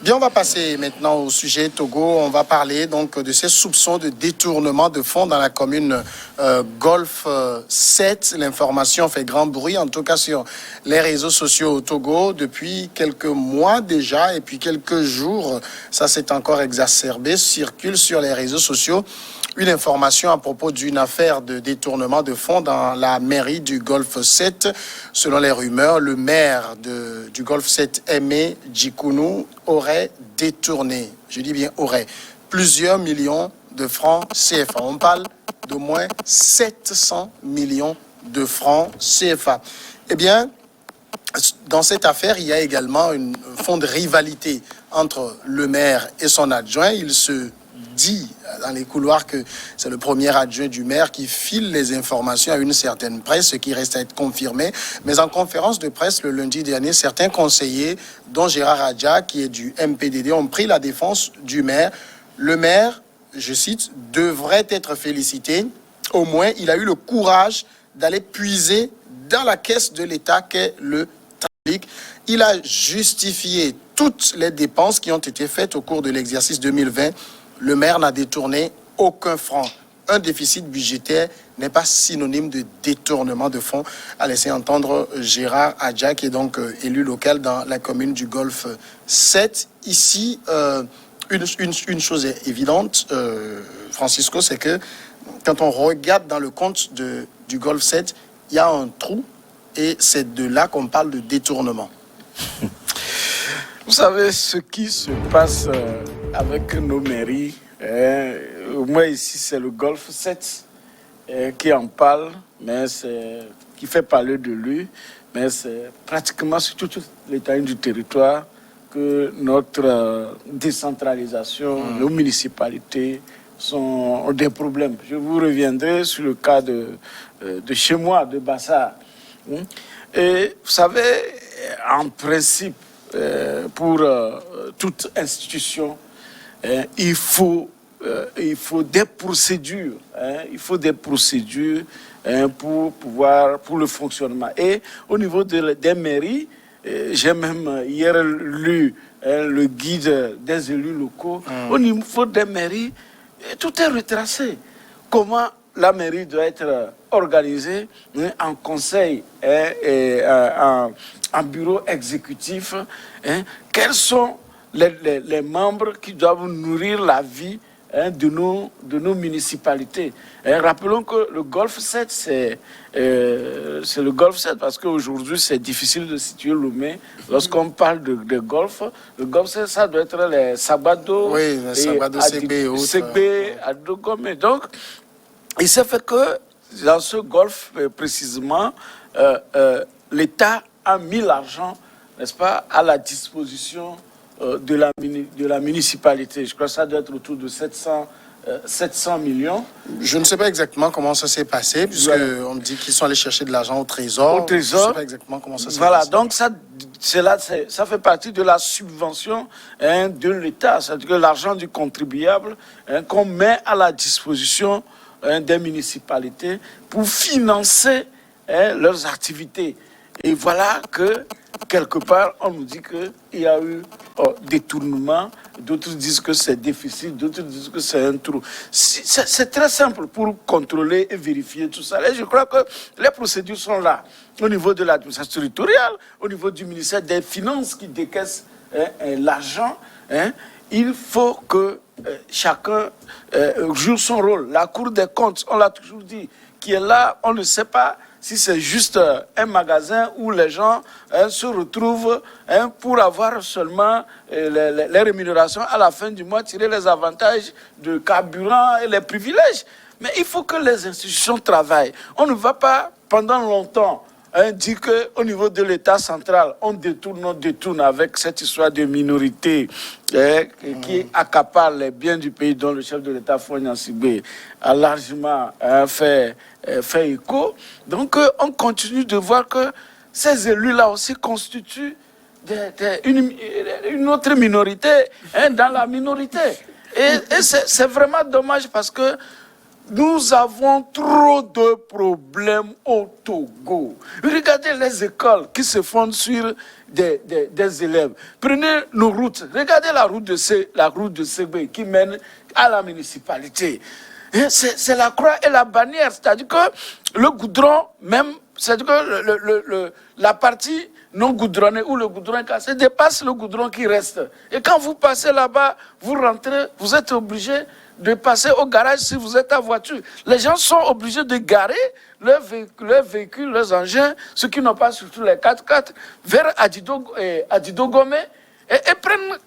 Bien, on va passer maintenant au sujet Togo. On va parler donc de ces soupçons de détournement de fonds dans la commune Golfe 7. L'information fait grand bruit, en tout cas sur les réseaux sociaux au Togo depuis quelques mois déjà. Et puis quelques jours, ça s'est encore exacerbé, circule sur les réseaux sociaux une information à propos d'une affaire de détournement de fonds dans la mairie du Golfe 7. Selon les rumeurs, le maire du Golfe 7, Aimé Djikounou, aurait détourné, je dis bien aurait, plusieurs millions de francs CFA. On parle d'au moins 700 millions de francs CFA. Eh bien, dans cette affaire, il y a également un fond de rivalité entre le maire et son adjoint. Il se dit dans les couloirs que c'est le premier adjoint du maire qui file les informations à une certaine presse, ce qui reste à être confirmé. Mais en conférence de presse le lundi dernier, certains conseillers, dont Gérard Adja, qui est du MPDD, ont pris la défense du maire. Le maire, je cite, devrait être félicité. Au moins, il a eu le courage d'aller puiser dans la caisse de l'État qu'est le public. Il a justifié toutes les dépenses qui ont été faites au cours de l'exercice 2020. Le maire n'a détourné aucun franc. Un déficit budgétaire n'est pas synonyme de détournement de fonds, a laissé entendre Gérard Adja, qui est donc élu local dans la commune du Golfe 7. Ici, une chose est évidente, Francisco, c'est que quand on regarde dans le compte du Golfe 7, il y a un trou et c'est de là qu'on parle de détournement. Vous savez ce qui se passe avec nos mairies. Moi ici c'est le Golfe 7 qui en parle, mais qui fait parler de lui, mais c'est pratiquement sur toute l'étendue du territoire que notre décentralisation, nos municipalités ont des problèmes. Je vous reviendrai sur le cas de chez moi, de Bassar. Et vous savez, en principe, pour toute institution, il faut des procédures. Il faut des procédures pour le fonctionnement. Et au niveau des mairies, j'ai même hier lu le guide des élus locaux. Au niveau des mairies, tout est retracé. Comment la mairie doit être organisée en conseil et en bureau exécutif. Quels sont les membres qui doivent nourrir la vie de nos municipalités. Rappelons que le Golfe 7, c'est le Golfe 7 parce qu'aujourd'hui, c'est difficile de situer Lomé. Lorsqu'on parle de golfe, le Golfe 7, ça doit être les Sabado, oui, les Sabado, Segbe, Adogome. Donc, il s'est fait que dans ce golfe, précisément, l'État a mis l'argent, n'est-ce pas, à la disposition de la municipalité. Je crois que ça doit être autour de 700 millions. Je ne sais pas exactement comment ça s'est passé, puisqu'on me dit qu'ils sont allés chercher de l'argent au Trésor. Au Trésor. Je ne sais pas exactement comment ça s'est passé. Voilà, donc ça fait partie de la subvention de l'État, c'est-à-dire que l'argent du contribuable qu'on met à la disposition des municipalités pour financer leurs activités. Et voilà que, quelque part, on nous dit qu'il y a eu détournement, d'autres disent que c'est déficit, d'autres disent que c'est un trou. C'est très simple pour contrôler et vérifier tout ça. Et je crois que les procédures sont là, au niveau de l'administration territoriale, au niveau du ministère des Finances qui décaisse l'argent. Il faut que chacun joue son rôle. La Cour des comptes, on l'a toujours dit, qui est là, on ne sait pas si c'est juste un magasin où les gens se retrouvent pour avoir seulement les rémunérations à la fin du mois, tirer les avantages de carburant et les privilèges. Mais il faut que les institutions travaillent. On ne va pas pendant longtemps dire qu'au niveau de l'État central, on détourne avec cette histoire de minorité qui accapare les biens du pays dont le chef de l'État, Faure Sibé, a largement fait écho. Donc, on continue de voir que ces élus-là aussi constituent une autre minorité dans la minorité. Et c'est vraiment dommage parce que Nous avons trop de problèmes au Togo. Regardez les écoles qui se fondent sur des élèves. Prenez nos routes. Regardez la route de Ségbé qui mène à la municipalité. C'est la croix et la bannière. C'est-à-dire que le goudron, même, c'est-à-dire que la partie non goudronnée ou le goudron cassé dépasse le goudron qui reste. Et quand vous passez là-bas, vous rentrez, vous êtes obligé de passer au garage si vous êtes en voiture. Les gens sont obligés de garer leurs véhicules, leurs engins, ceux qui n'ont pas surtout les 4x4, vers Adidogomé et prennent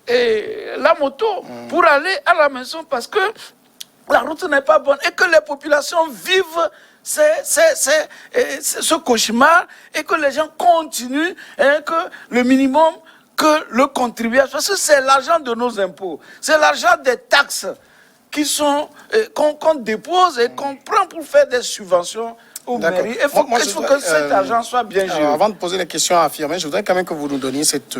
la moto pour aller à la maison parce que la route n'est pas bonne et que les populations vivent ce cauchemar et que les gens continuent et que le minimum que le contribuable, parce que c'est l'argent de nos impôts, c'est l'argent des taxes qui sont qu'on dépose et qu'on prend pour faire des subventions aux mairies. Il faut que cet argent soit bien géré. Avant de poser les questions à affirmer, je voudrais quand même que vous nous donniez cette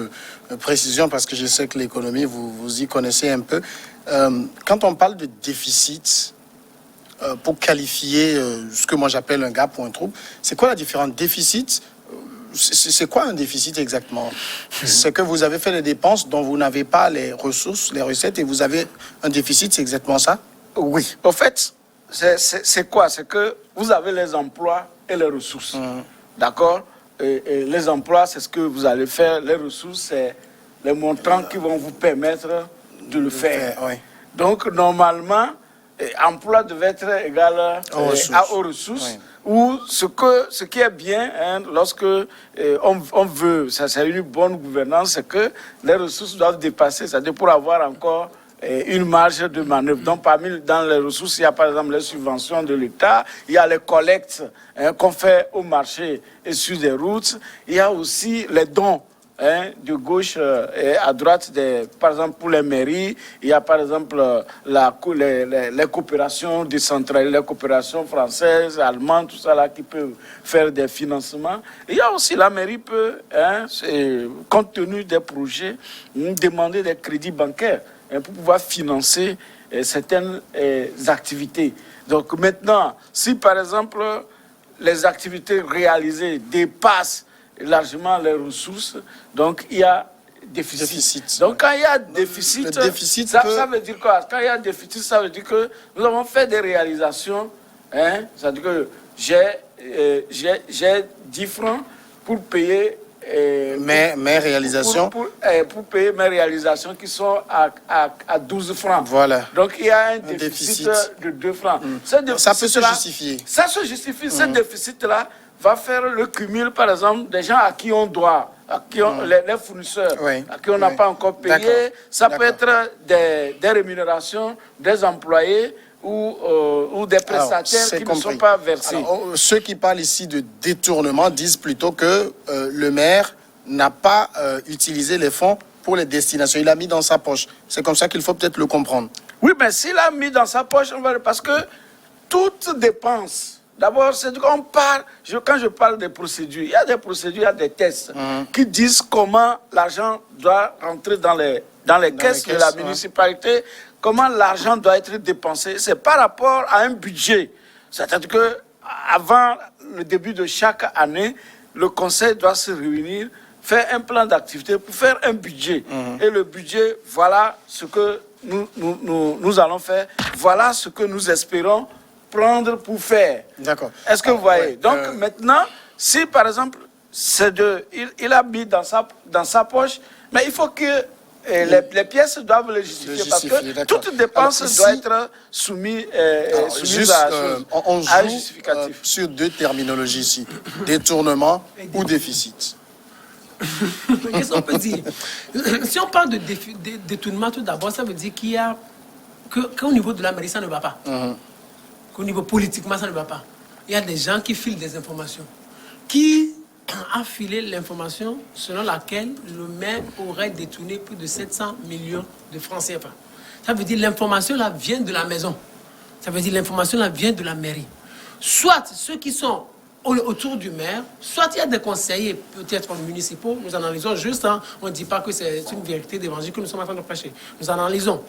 précision parce que je sais que l'économie, vous y connaissez un peu. Quand on parle de déficit, pour qualifier ce que moi j'appelle un gap ou un trouble, c'est quoi la différence? Déficit, c'est quoi un déficit exactement? C'est que vous avez fait des dépenses dont vous n'avez pas les ressources, les recettes, et vous avez un déficit, c'est exactement ça? Oui. Au fait, c'est quoi? C'est que vous avez les emplois et les ressources. D'accord? Et les emplois, c'est ce que vous allez faire. Les ressources, c'est les montants qui vont vous permettre de le faire. Oui. Donc, normalement, emploi devait être égal aux ressources. Oui. Ou ce qui est bien, hein, lorsque on veut, ça c'est une bonne gouvernance, c'est que les ressources doivent dépasser, c'est-à-dire pour avoir encore une marge de manœuvre. Donc dans les ressources, il y a par exemple les subventions de l'État, il y a les collectes qu'on fait au marché et sur des routes, il y a aussi les dons. De gauche et à droite, par exemple pour les mairies, il y a par exemple les coopérations décentralisées, les coopérations françaises, allemandes, tout ça là qui peuvent faire des financements. Il y a aussi la mairie peut, compte tenu des projets, demander des crédits bancaires pour pouvoir financer certaines activités. Donc maintenant, si par exemple les activités réalisées dépassent largement les ressources, donc il y a déficit. Donc quand il y a déficit, ça veut dire quoi? Quand il y a déficit, ça veut dire que nous avons fait des réalisations, ça veut dire que j'ai 10 francs pour payer mes réalisations pour payer mes réalisations qui sont à 12 francs. Voilà. Donc il y a un déficit de 2 francs. Ça peut se justifier. Ça se justifie. Ce déficit-là va faire le cumul, par exemple, des gens à qui on doit, à qui on, les fournisseurs, à qui on n'a pas encore payé. Ça peut être des rémunérations des employés ou des prestataires qui ne sont pas versés. Alors, ceux qui parlent ici de détournement disent plutôt que le maire n'a pas utilisé les fonds pour les destinations. Il l'a mis dans sa poche. C'est comme ça qu'il faut peut-être le comprendre. Oui, mais s'il l'a mis dans sa poche, parce que toute dépense... D'abord, c'est qu'on parle, quand je parle des procédures, il y a des procédures, il y a des tests qui disent comment l'argent doit rentrer dans les caisses de la municipalité, comment l'argent doit être dépensé. C'est par rapport à un budget. C'est-à-dire qu'avant le début de chaque année, le conseil doit se réunir, faire un plan d'activité pour faire un budget. Et le budget, voilà ce que nous allons faire, voilà ce que nous espérons prendre pour faire. D'accord. Est-ce que vous voyez? Donc maintenant, si par exemple, il a mis dans sa poche, mais il faut que les pièces doivent le justifier parce que toute dépense doit être soumise à un justificatif. Sur deux terminologies ici, détournement ou déficit. Qu'est-ce qu'on peut dire? Si on parle de détournement, tout d'abord, ça veut dire qu'il y a qu'au niveau de la mairie, ça ne va pas. Qu'au niveau politiquement, ça ne va pas. Il y a des gens qui filent des informations. Qui a filé l'information selon laquelle le maire aurait détourné plus de 700 millions de francs CFA. Ça veut dire que l'information là vient de la maison. Ça veut dire que l'information là vient de la mairie. Soit ceux qui sont autour du maire, soit il y a des conseillers peut-être municipaux. Nous analysons juste, on ne dit pas que c'est une vérité d'évangile que nous sommes en train de prêcher. Nous analysons.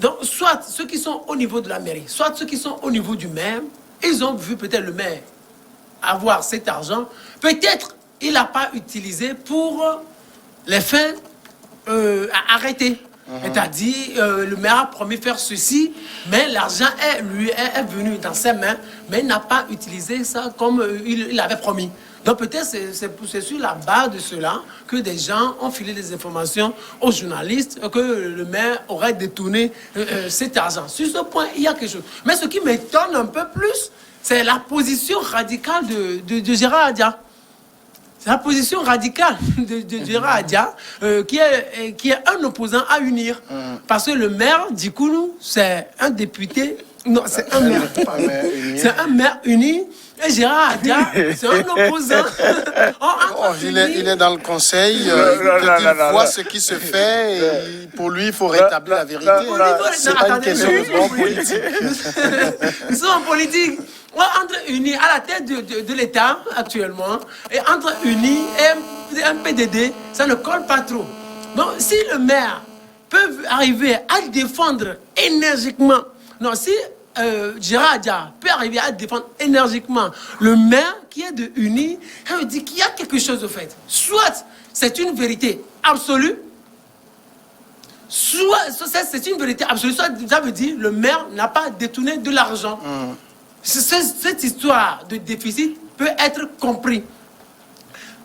Donc, soit ceux qui sont au niveau de la mairie, soit ceux qui sont au niveau du maire, ils ont vu peut-être le maire avoir cet argent. Peut-être il n'a pas utilisé pour les fins arrêtées. C'est-à-dire, le maire a promis faire ceci, mais l'argent est venu dans ses mains, mais il n'a pas utilisé ça comme il avait promis. Donc peut-être c'est sur la base de cela que des gens ont filé des informations aux journalistes que le maire aurait détourné cet argent. Sur ce point, il y a quelque chose. Mais ce qui m'étonne un peu plus, c'est la position radicale de Gérard Adia. C'est la position radicale de Gérard Adia qui est un opposant à unir. Parce que le maire d'Ikulu, c'est un député... Non, c'est un maire. C'est un maire uni. Et Gérard Adia, c'est un opposant. Il est dans le conseil, il voit ce qui se fait, et pour lui, il faut rétablir la vérité. C'est pas une question de politique. Nous sommes en politique. Entre unis à la tête de l'État actuellement, et entre unis et un PDD, ça ne colle pas trop. Donc, si le maire peut arriver à défendre énergiquement, non, si Gérard Adia peut arriver à défendre énergiquement le maire qui est de Uni, ça veut dire qu'il y a quelque chose au fait. Soit c'est une vérité absolue, soit c'est une vérité absolue, soit ça veut dire le maire n'a pas détourné de l'argent. Cette histoire de déficit peut être compris.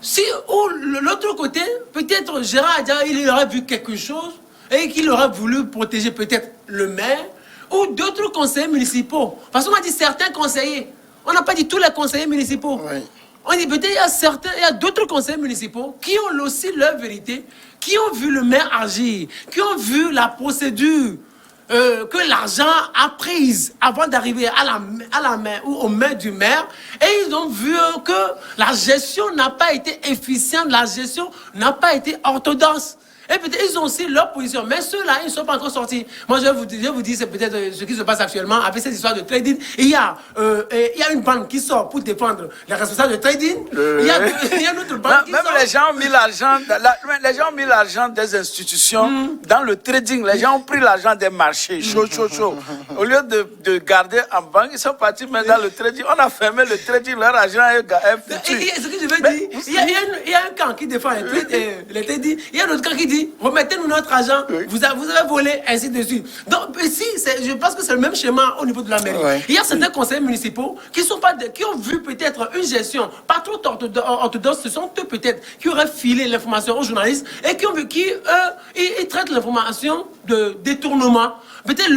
Si, ou l'autre côté, peut-être Gérard Adia, il aurait vu quelque chose et qu'il aurait voulu protéger peut-être le maire ou d'autres conseillers municipaux. Parce qu'on a dit certains conseillers. On n'a pas dit tous les conseillers municipaux. Oui. On dit peut-être il y a d'autres conseillers municipaux qui ont aussi leur vérité, qui ont vu le maire agir, qui ont vu la procédure que l'argent a prise avant d'arriver à la main ou aux mains du maire, et ils ont vu que la gestion n'a pas été efficiente, la gestion n'a pas été orthodoxe. Et peut-être ils ont aussi leur position, mais ceux-là, ils ne sont pas encore sortis. Moi, je vous dis, c'est peut-être ce qui se passe actuellement avec cette histoire de trading. Il y a une banque qui sort pour défendre les responsables de trading. Il y a une autre banque qui même sort. les gens ont mis l'argent des institutions dans le trading. Les gens ont pris l'argent des marchés, chaud. Au lieu de garder en banque, ils sont partis mettre dans le trading. On a fermé le trading, leur argent est foutu. Ce que je veux dire, il y a un camp qui défend les trading. Il y a un autre camp qui dit remettez-nous notre argent, vous avez volé, ainsi de suite. Donc, ici, je pense que c'est le même schéma au niveau de la mairie. Ouais. Il y a certains conseillers municipaux qui ont vu peut-être une gestion pas trop orthodoxe. Ce sont eux peut-être qui auraient filé l'information aux journalistes et qui ont vu ils traitent l'information de détournement. Peut-être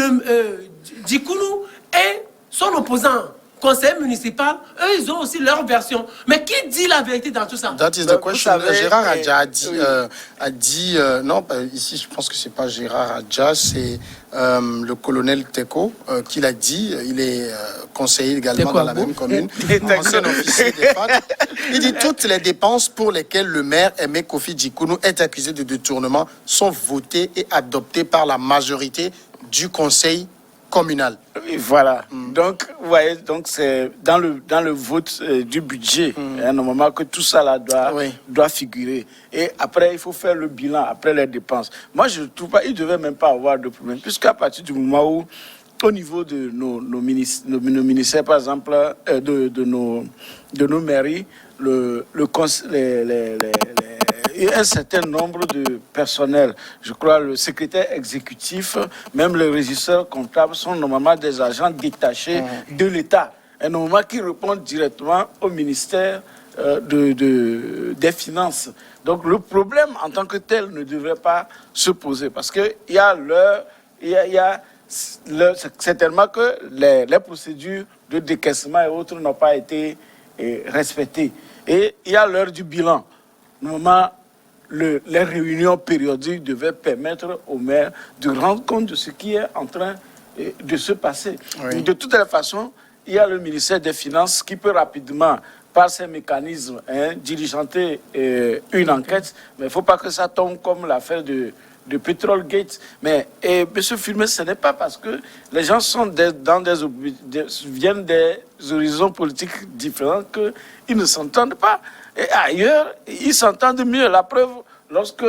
Djikoulou et son opposant conseil municipal, eux, ils ont aussi leur version. Mais qui dit la vérité dans tout ça? That is the question. Savez, Gérard Adja a dit non, ici je pense que c'est pas Gérard Adja, c'est le colonel Teko qui l'a dit. Il est conseiller également dans la même commune, ancien officier des FAT. Il dit toutes les dépenses pour lesquelles le maire Aimé Kofi Djikoulou est accusé de détournement sont votées et adoptées par la majorité du conseil communal. Et voilà. Donc, vous voyez, donc c'est dans le vote du budget, normalement que tout ça là doit figurer. Et après, il faut faire le bilan après les dépenses. Moi, je ne trouve pas, il ne devait même pas avoir de problème, puisqu'à partir du moment où, au niveau de nos ministères, par exemple, de nos mairies, il y a un certain nombre de personnels. Je crois le secrétaire exécutif, même les régisseurs comptables sont normalement des agents détachés de l'État. Et normalement qui répondent directement au ministère des Finances. Donc le problème en tant que tel ne devrait pas se poser parce que certainement que les procédures de décaissement et autres n'ont pas été respectées. Et il y a l'heure du bilan. Normalement, les réunions périodiques devaient permettre au maire de rendre compte de ce qui est en train de se passer. Oui. De toutes les façons, il y a le ministère des Finances qui peut rapidement, par ses mécanismes, diligenter une enquête. Mais il ne faut pas que ça tombe comme l'affaire de Petrol Gate. Mais, M. Filmé, ce n'est pas parce que les gens sont viennent des horizons politiques différents qu'ils ne s'entendent pas. Et ailleurs, ils s'entendent mieux. La preuve, lorsque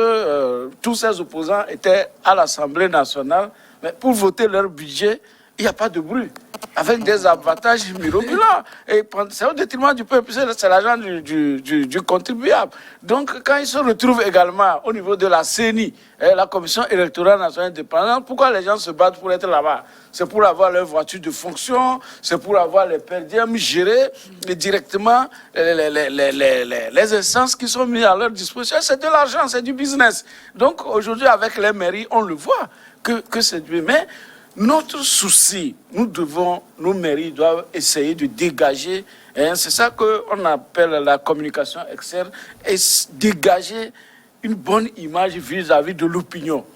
tous ces opposants étaient à l'Assemblée nationale, Mais pour voter leur budget, il n'y a pas de bruit, avec des avantages miraculeux. Et c'est au détriment du peuple, c'est l'argent du contribuable. Donc, quand ils se retrouvent également au niveau de la CENI, la Commission électorale nationale indépendante, pourquoi les gens se battent pour être là-bas? C'est pour avoir leur voiture de fonction, c'est pour avoir les per diem gérés et directement les instances qui sont mises à leur disposition. C'est de l'argent, c'est du business. Donc, aujourd'hui, avec les mairies, on le voit que c'est du... Mais notre souci, nos mairies doivent essayer de dégager, c'est ça qu'on appelle la communication externe, et dégager une bonne image vis-à-vis de l'opinion.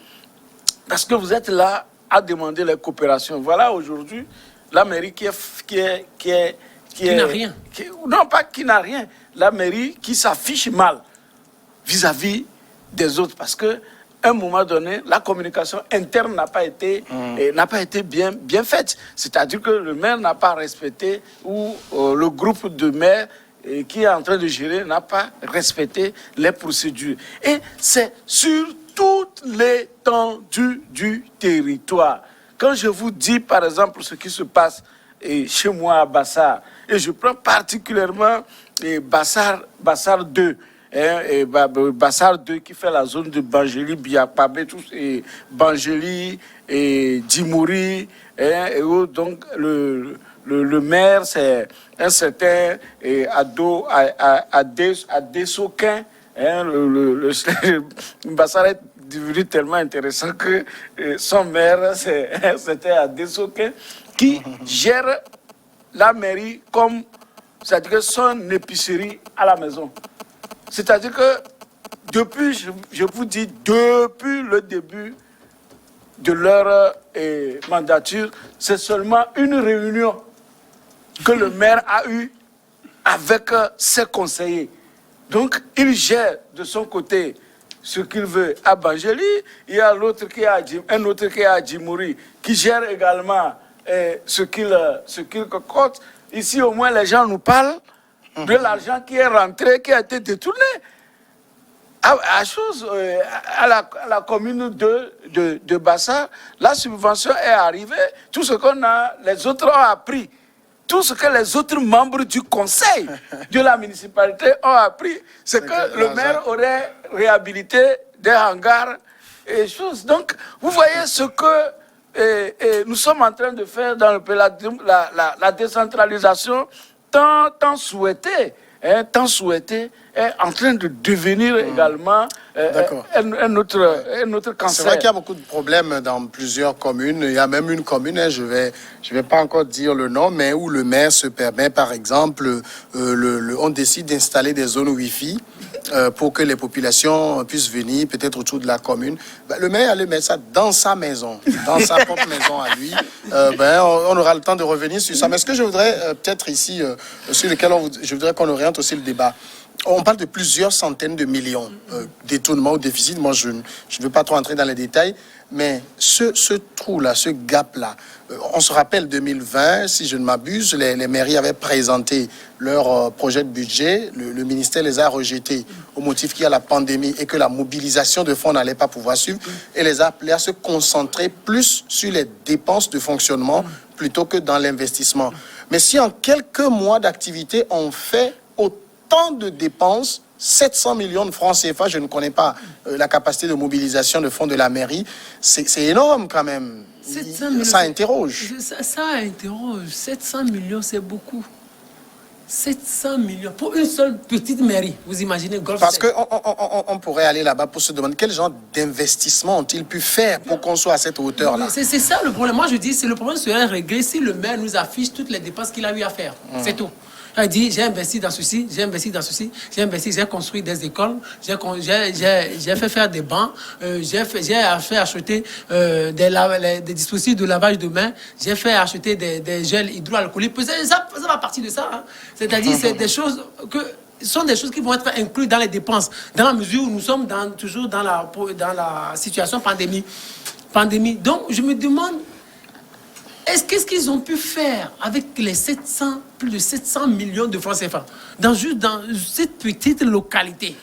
Parce que vous êtes là à demander les coopérations. Voilà aujourd'hui la mairie qui n'a rien. Non, pas qui n'a rien. La mairie qui s'affiche mal vis-à-vis des autres. Parce que à un moment donné, la communication interne n'a pas été bien faite. C'est-à-dire que le maire n'a pas respecté, ou le groupe de maires qui est en train de gérer n'a pas respecté les procédures. Et c'est sur toute l'étendue du territoire. Quand je vous dis, par exemple, ce qui se passe chez moi à Bassar, et je prends particulièrement Bassar 2, et Bassar 2 qui fait la zone de Bangéli, Biakpabé, et Bangéli et Dimouri, et donc le maire c'est un certain Adessoquin. Le Bassar est devenu tellement intéressant que son maire c'était Adessoquin qui gère la mairie comme, c'est-à-dire que son épicerie à la maison. C'est-à-dire que depuis, je vous dis, depuis le début de leur mandature, c'est seulement une réunion que le maire a eue avec ses conseillers. Donc, il gère de son côté ce qu'il veut à Bangéli. Il y a un autre qui est à Djimouri, qui gère également ce qu'il cocotte. Ici, au moins, les gens nous parlent de l'argent qui est rentré, qui a été détourné. À la commune de Bassar, la subvention est arrivée. Tout ce qu'on a, les autres ont appris. Tout ce que les autres membres du conseil de la municipalité ont appris, c'est que le maire aurait réhabilité des hangars et choses. Donc, vous voyez ce que nous sommes en train de faire dans le pays, la décentralisation tant souhaitée. Tant souhaité, est en train de devenir également un autre cancer. C'est vrai qu'il y a beaucoup de problèmes dans plusieurs communes. Il y a même une commune, je vais pas encore dire le nom, mais où le maire se permet, par exemple, on décide d'installer des zones Wi-Fi pour que les populations puissent venir peut-être autour de la commune. Le maire allait mettre ça dans sa maison, dans sa propre maison à lui. On aura le temps de revenir sur ça. Mais ce que je voudrais peut-être ici, sur lequel je voudrais qu'on oriente aussi le débat. On parle de plusieurs centaines de millions d'étonnements ou déficits. Moi, je ne veux pas trop entrer dans les détails, mais ce trou-là, ce gap-là, on se rappelle 2020, si je ne m'abuse, les mairies avaient présenté leur projet de budget. Le ministère les a rejetés au motif qu'il y a la pandémie et que la mobilisation de fonds n'allait pas pouvoir suivre, et les a appelés à se concentrer plus sur les dépenses de fonctionnement plutôt que dans l'investissement. Mais si en quelques mois d'activité, on fait autant de dépenses, 700 millions de francs CFA, je ne connais pas la capacité de mobilisation de fonds de la mairie, c'est énorme quand même. Ça interroge. Ça interroge. 700 millions, c'est beaucoup. 700 millions pour une seule petite mairie. Vous imaginez Golf Parce qu'on pourrait aller là-bas pour se demander quel genre d'investissement ont-ils pu faire pour qu'on soit à cette hauteur-là. C'est ça le problème. Moi, je dis, c'est le problème serait réglé si le maire nous affiche toutes les dépenses qu'il a eu à faire. C'est tout. Il dit, j'ai investi dans ceci, j'ai investi dans ceci, j'ai construit des écoles, j'ai fait faire des bancs, j'ai fait acheter des dispositifs de lavage de mains, j'ai fait acheter des gels hydroalcooliques. Ça va partir de ça. Hein. C'est-à-dire, c'est des choses ce sont des choses qui vont être incluses dans les dépenses, dans la mesure où nous sommes toujours dans la situation pandémie. Donc, je me demande, qu'est-ce qu'ils ont pu faire avec les plus de 700 millions de francs CFA dans cette petite localité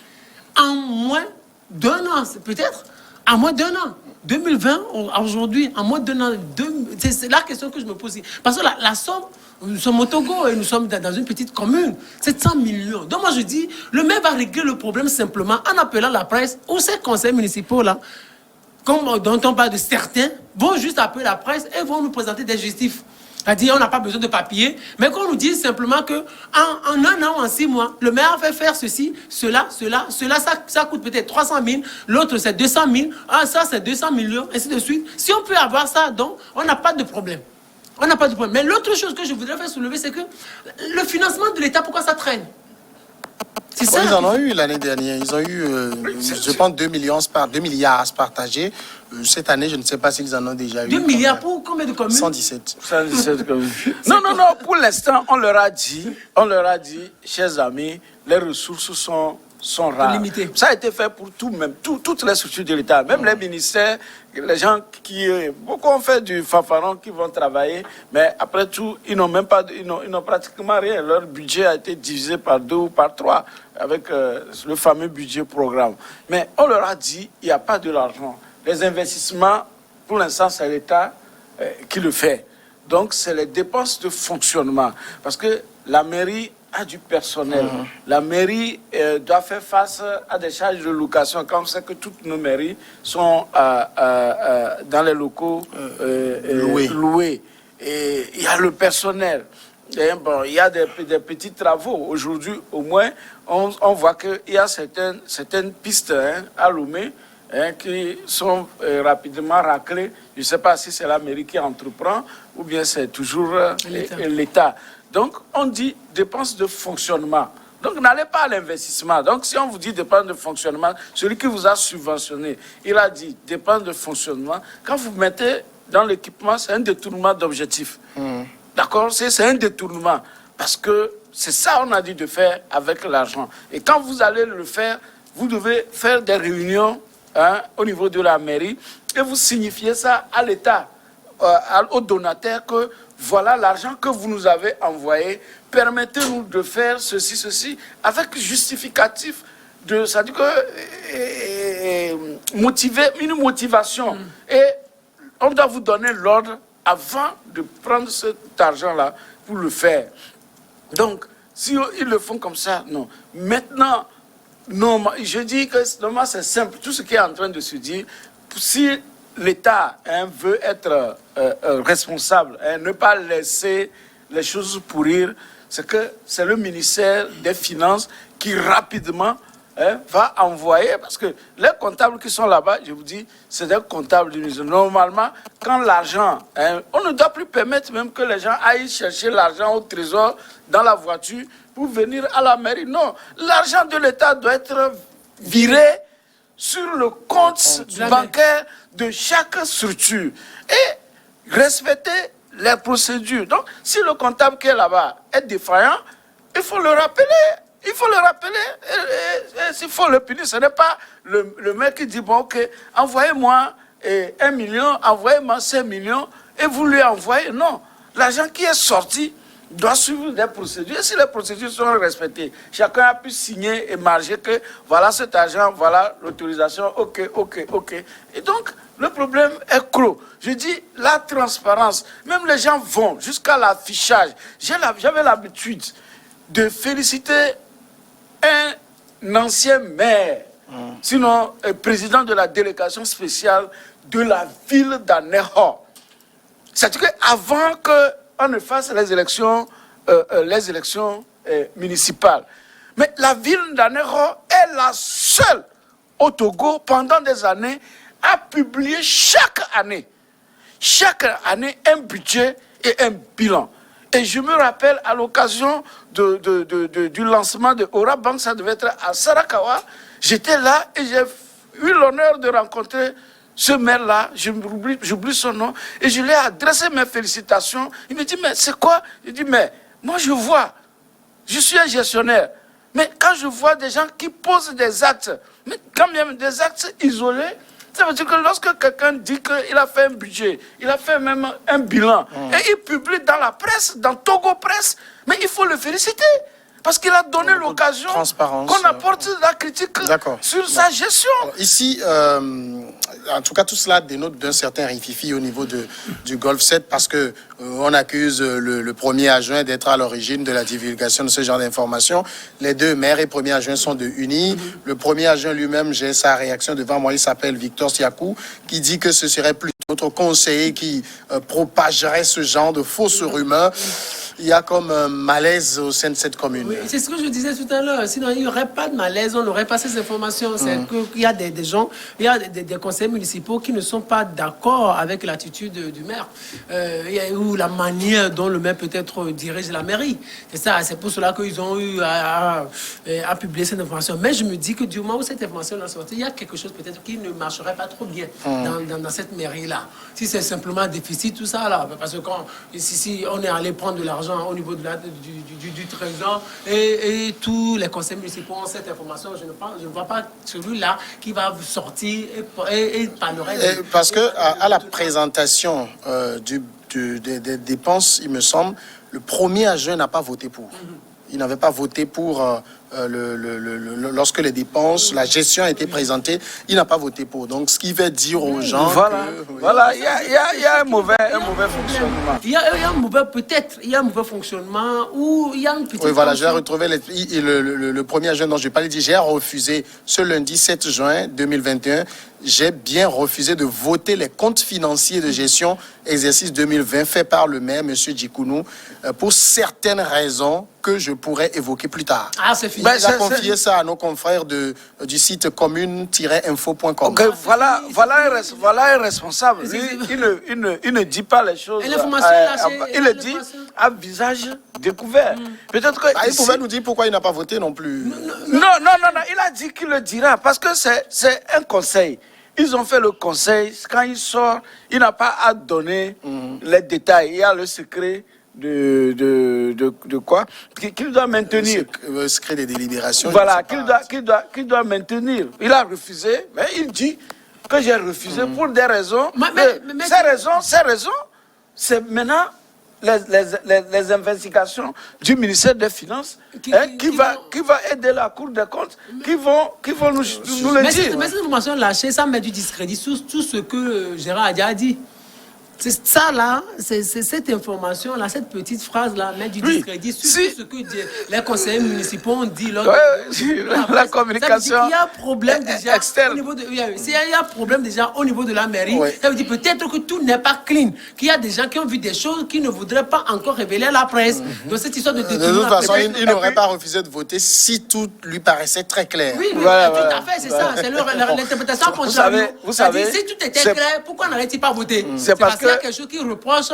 en moins d'un an, peut-être en moins d'un an. 2020, aujourd'hui, en moins d'un an, c'est la question que je me pose. Parce que la somme, nous sommes au Togo et nous sommes dans une petite commune, 700 millions. Donc moi je dis, le maire va régler le problème simplement en appelant la presse ou ces conseils municipaux là, dont on parle de certains, vont juste appeler la presse et vont nous présenter des justifs. C'est-à-dire, on n'a pas besoin de papier, mais qu'on nous dise simplement que en un an ou en 6 mois, le maire fait faire ceci, cela, ça coûte peut-être 300 000, l'autre c'est 200 000, ça c'est 200 millions, ainsi de suite. Si on peut avoir ça, donc, on n'a pas de problème. On n'a pas de problème. Mais l'autre chose que je voudrais faire soulever, c'est que le financement de l'État, pourquoi ça traîne? C'est ça. Ils en ont eu l'année dernière. Ils ont eu, je pense, 2 milliards partagés. Cette année, je ne sais pas s'ils en ont déjà eu. 2 milliards pour combien de communes? 117. 117 communes. Non, pour l'instant, on leur a dit, chers amis, les ressources sont rares. Limitées. Ça a été fait pour toutes les structures de l'État, même les ministères, les gens qui, beaucoup ont fait du fanfaron, qui vont travailler, mais après tout, ils n'ont pratiquement rien. Leur budget a été divisé par 2 ou par 3 avec le fameux budget programme. Mais on leur a dit, il n'y a pas de l'argent. Les investissements, pour l'instant, c'est l'État qui le fait. Donc, c'est les dépenses de fonctionnement. Parce que la mairie a du personnel. La mairie doit faire face à des charges de location. Quand on sait que toutes nos mairies sont dans les locaux loués. Et il y a le personnel. Et bon, il y a des petits travaux. Aujourd'hui, au moins, on voit qu'il y a certaines pistes à Lomé qui sont rapidement raclées. Je ne sais pas si c'est la mairie qui entreprend ou bien c'est toujours l'État. Donc, on dit dépenses de fonctionnement. Donc, n'allez pas à l'investissement. Donc, si on vous dit dépenses de fonctionnement, celui qui vous a subventionné, il a dit dépenses de fonctionnement. Quand vous mettez dans l'équipement, c'est un détournement d'objectif. D'accord? C'est un détournement. Parce que c'est ça qu'on a dit de faire avec l'argent. Et quand vous allez le faire, vous devez faire des réunions au niveau de la mairie et vous signifiez ça à l'État, aux donataires, que voilà l'argent que vous nous avez envoyé, permettez-nous de faire ceci, avec justificatif, c'est-à-dire que une motivation. Et on doit vous donner l'ordre avant de prendre cet argent-là pour le faire. Donc, si ils le font comme ça, non. Maintenant, non, je dis que normalement c'est simple. Tout ce qui est en train de se dire, si l'État veut être responsable, ne pas laisser les choses pourrir, c'est que c'est le ministère des Finances qui rapidement va envoyer, parce que les comptables qui sont là-bas, je vous dis, c'est des comptables du ministère. Normalement, quand l'argent, on ne doit plus permettre même que les gens aillent chercher l'argent au trésor dans la voiture pour venir à la mairie. Non, l'argent de l'État doit être viré sur le compte bancaire de chaque structure et respecter les procédures. Donc, si le comptable qui est là-bas est défaillant, il faut le rappeler. Il faut le rappeler. Et s'il faut le punir, ce n'est pas le mec qui dit, bon, ok, envoyez-moi 1 million, envoyez-moi 5 millions, et vous lui envoyez. Non, l'argent qui est sorti doit suivre des procédures. Et si les procédures sont respectées, chacun a pu signer et marger que voilà cet argent, voilà l'autorisation, ok. Et donc, le problème est clos. Je dis, la transparence, même les gens vont jusqu'à l'affichage. J'avais l'habitude de féliciter un ancien maire, sinon président de la délégation spéciale de la ville d'Aného. C'est-à-dire qu'avant qu'on ne fasse les élections municipales, mais la ville d'Aného est la seule au Togo pendant des années à publier chaque année un budget et un bilan. Et je me rappelle, à l'occasion du lancement de Aura Bank, ça devait être à Sarakawa, j'étais là et j'ai eu l'honneur de rencontrer ce maire-là, j'oublie son nom, et je lui ai adressé mes félicitations. Il me dit, mais c'est quoi? Je dis, mais moi je vois, je suis un gestionnaire, mais quand je vois des gens qui posent des actes, mais quand même des actes isolés, ça veut dire que lorsque quelqu'un dit qu'il a fait un budget, il a fait même un bilan, et il publie dans la presse, dans Togo Presse, mais il faut le féliciter. parce qu'il a donné l'occasion qu'on apporte la critique sur sa gestion. Alors, ici, en tout cas, tout cela dénote d'un certain rififi au niveau du Golf 7 parce que on accuse le premier adjoint d'être à l'origine de la divulgation de ce genre d'informations. Les deux maires et premier adjoint sont de unis. Le premier adjoint lui-même, j'ai sa réaction devant moi, il s'appelle Victor Siakou, qui dit que ce serait plutôt notre conseiller qui propagerait ce genre de fausses rumeurs. Il y a comme un malaise au sein de cette commune. Oui, c'est ce que je disais tout à l'heure. Sinon, il n'y aurait pas de malaise, on n'aurait pas ces informations. C'est qu'il y a des gens, il y a des conseillers municipaux qui ne sont pas d'accord avec l'attitude du maire ou la manière dont le maire peut-être dirige la mairie. C'est ça, c'est pour cela qu'ils ont eu à publier cette information. Mais je me dis que du moment où cette information est sortie, il y a quelque chose peut-être qui ne marcherait pas trop bien dans cette mairie-là. Si c'est simplement un déficit, tout ça, là, parce que quand si on est allé prendre de l'argent au niveau du trésor et tous les conseils municipaux ont cette information, je ne vois pas celui-là qui va sortir et parlerait. Parce que à la présentation des dépenses, il me semble, le premier adjoint n'a pas voté pour. Il n'avait pas voté pour lorsque les dépenses, la gestion a été présentée, il n'a pas voté pour. Donc, ce qui veut dire aux gens il y a un mauvais fonctionnement. Il y a un mauvais fonctionnement ou il y a une petite... Oui, voilà, je vais retrouver le premier adjoint dont je parlais, dit j'ai refusé ce lundi 7 juin 2021, j'ai bien refusé de voter les comptes financiers de gestion exercice 2020 fait par le maire, M. Djikounou, pour certaines raisons que je pourrais évoquer plus tard. Ah, c'est fini. Il a confié ça à nos confrères du site commune-info.com. Okay, voilà un responsable. Il ne dit pas les choses. Il le dit à visage découvert. Peut-être que il pouvait nous dire pourquoi il n'a pas voté non plus. Non. Il a dit qu'il le dira parce que c'est un conseil. Ils ont fait le conseil. Quand il sort, il n'a pas à donner les détails. Il y a le secret de quoi qu'il doit maintenir. Le secret des délibérations. Voilà, qu'il doit maintenir. Il a refusé, mais il dit que j'ai refusé pour des raisons. Ces raisons, c'est maintenant les investigations du ministère des Finances qui va aider la Cour des comptes, qui vont nous le dire. Mais cette information lâchée, ça met du discrédit sur tout ce que Gérard Adia a dit. C'est ça là, c'est cette information là, cette petite phrase là met du discrédit sur tout ce que les conseillers municipaux ont dit lors de la communication. Il y a un problème déjà externe. au niveau de, il y a un problème déjà au niveau de la mairie. Ça veut dire peut-être que tout n'est pas clean, qu'il y a des gens qui ont vu des choses qui ne voudraient pas encore révéler à la presse. Donc cette histoire de détournement. De toute façon, il n'aurait pas refusé de voter si tout lui paraissait très clair. Oui, tout à fait, c'est ça. C'est l'interprétation ponctuelle. Vous savez, si tout était clair, pourquoi n'aurait-il pas voté? C'est parce que il y a quelque chose qui reproche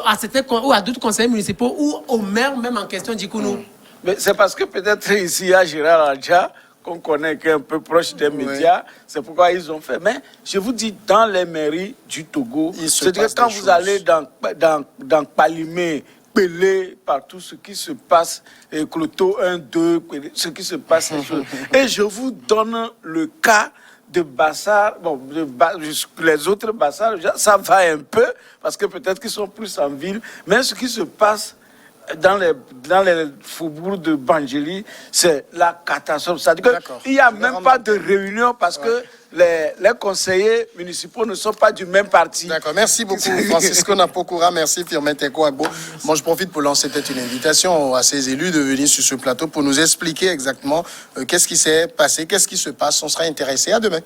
à certains ou à d'autres conseillers municipaux ou au maire même en question Djikounou. Mais c'est parce que peut-être ici il y a Gérard Adja qu'on connaît, qui est un peu proche des médias, c'est pourquoi ils ont fait. Mais je vous dis, dans les mairies du Togo, c'est-à-dire quand vous allez dans Palimé, Pelé, par tout ce qui se passe, et Cloto 1, 2, ce qui se passe, et je vous donne le cas de Bassar, les autres Bassar, ça va un peu, parce que peut-être qu'ils sont plus en ville, mais ce qui se passe dans les faubourgs de Bangéli, c'est la catastrophe. C'est-à-dire qu'il n'y a même pas de réunion parce que les conseillers municipaux ne sont pas du même parti. D'accord, merci beaucoup Francisco Napokura, merci Firmin Teko Agbo. Moi je profite pour lancer peut-être une invitation à ces élus de venir sur ce plateau pour nous expliquer exactement qu'est-ce qui s'est passé, qu'est-ce qui se passe. On sera intéressés. À demain.